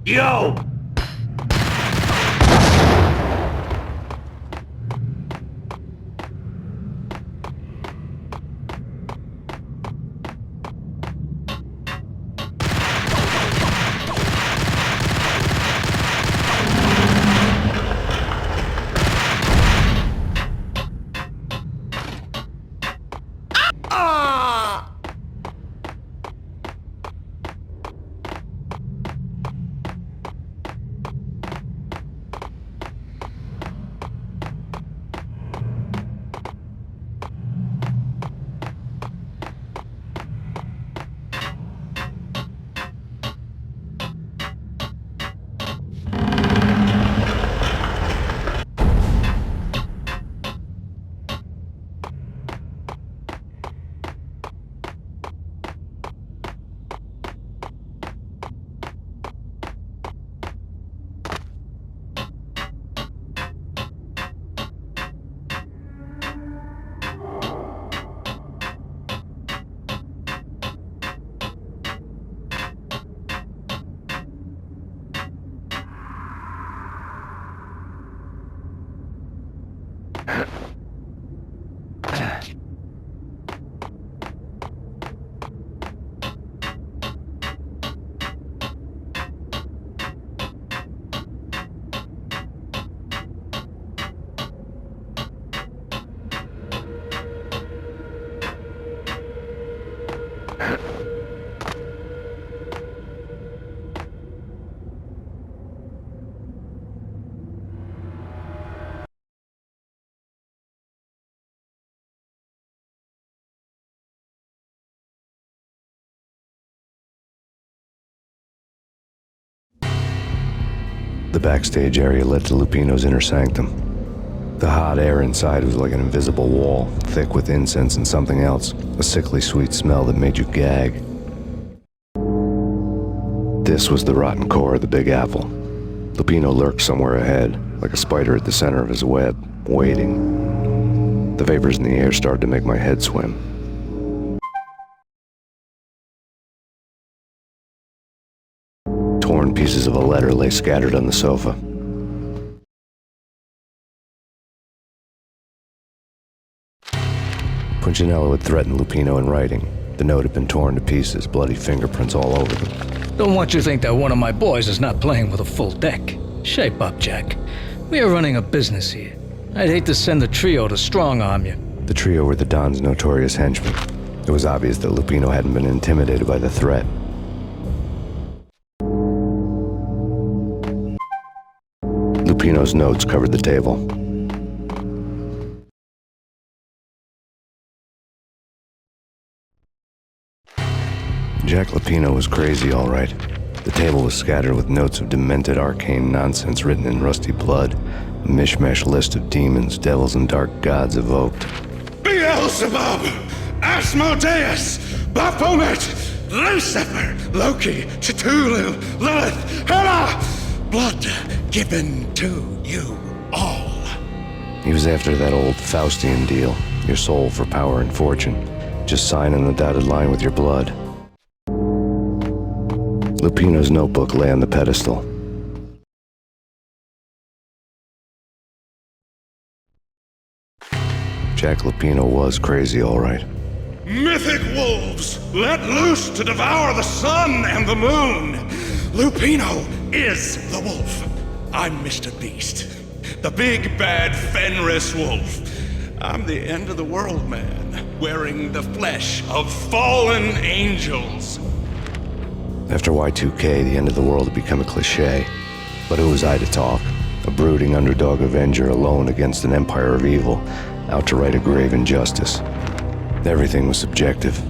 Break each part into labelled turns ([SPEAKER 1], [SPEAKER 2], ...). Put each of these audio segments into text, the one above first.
[SPEAKER 1] Yo!
[SPEAKER 2] The backstage area led to Lupino's inner sanctum. The hot air inside was like an invisible wall, thick with incense and something else, a sickly sweet smell that made you gag. This was the rotten core of the Big Apple. Lupino lurked somewhere ahead, like a spider at the center of his web, waiting. The vapors in the air started to make my head swim. Torn pieces of a letter lay scattered on the sofa. Punchinello had threatened Lupino in writing. The note had been torn to pieces, bloody fingerprints all over them.
[SPEAKER 3] Don't want you to think that one of my boys is not playing with a full deck. Shape up, Jack. We are running a business here. I'd hate to send the trio to strong-arm you.
[SPEAKER 2] The trio were the Don's notorious henchmen. It was obvious that Lupino hadn't been intimidated by the threat. Lupino's notes covered the table. Jack Lupino was crazy, all right. The table was scattered with notes of demented arcane nonsense written in rusty blood, a mishmash list of demons, devils, and dark gods evoked.
[SPEAKER 4] Beelzebub, Asmodeus, Baphomet, Lucifer, Loki, Cthulhu, Lilith, Hela! Blood given to you all.
[SPEAKER 2] He was after that old Faustian deal, your soul for power and fortune. Just sign on the dotted line with your blood. Lupino's notebook lay on the pedestal. Jack Lupino was crazy, all right.
[SPEAKER 4] Mythic wolves, let loose to devour the sun and the moon. Lupino is the wolf. I'm Mr. Beast, the big bad Fenris wolf. I'm the end of the world man, wearing the flesh of fallen angels.
[SPEAKER 2] After Y2K, the end of the world had become a cliché. But who was I to talk? A brooding underdog avenger alone against an empire of evil, out to right a grave injustice. Everything was subjective.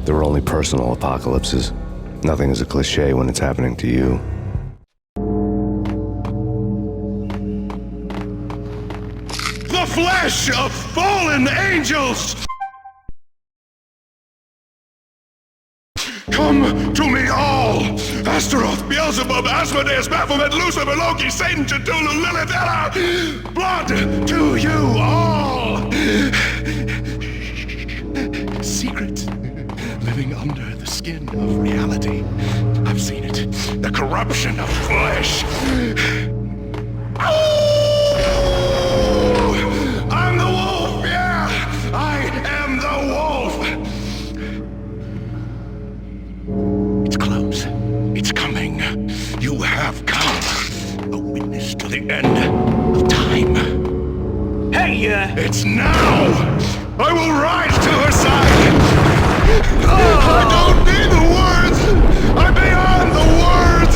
[SPEAKER 2] There were only personal apocalypses. Nothing is a cliché when it's happening to you.
[SPEAKER 4] The flesh of fallen angels! Come to me all! Astaroth, Beelzebub, Asmodeus, Baphomet, Lucifer, Loki, Satan, Cthulhu, Lilith, Hela! Blood to you all! Secret, living under the skin. skin of reality. I've seen it. The corruption of flesh. Oh! I'm the wolf, yeah! I am the wolf! It's close. It's coming. You have come. A witness to the end of time. Hey, It's now! I will rise to her side! I don't need the words! I'm beyond the words!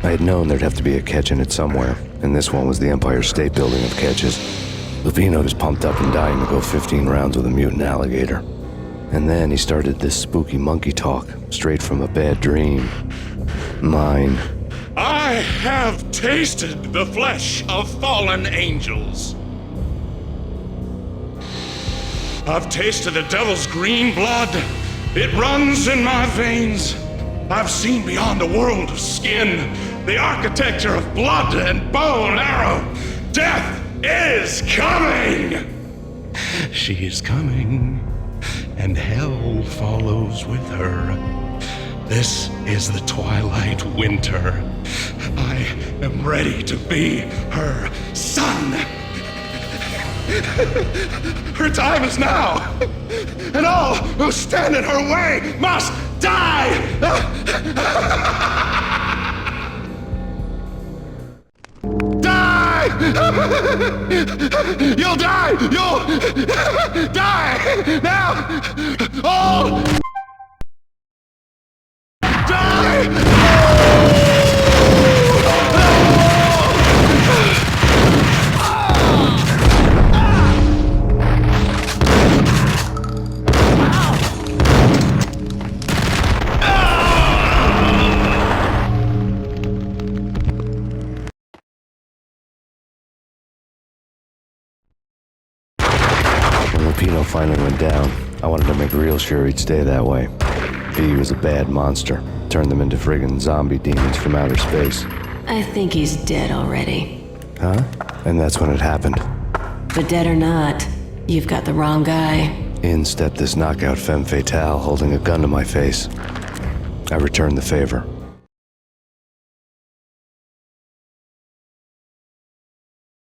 [SPEAKER 2] I had known there'd have to be a catch in it somewhere, and this one was the Empire State Building of catches. Lupino was pumped up and dying to go 15 rounds with a mutant alligator. And then he started this spooky monkey talk, straight from a bad dream. Mine.
[SPEAKER 4] I have tasted the flesh of fallen angels. I've tasted the devil's green blood. It runs in my veins. I've seen beyond the world of skin, the architecture of blood and bow and arrow. Death is coming! She is coming, and hell follows with her. This is the twilight winter. I am ready to be her son. Her time is now, and all who stand in her way must die! Die! You'll die! You'll die! Now! All die!
[SPEAKER 2] Lupino finally went down. I wanted to make real sure he'd stay that way. V was a bad monster. Turned them into friggin' zombie demons from outer space.
[SPEAKER 1] I think he's dead already.
[SPEAKER 2] Huh? And that's when it happened.
[SPEAKER 1] But dead or not, you've got the wrong guy.
[SPEAKER 2] In stepped this knockout femme fatale holding a gun to my face. I returned the favor.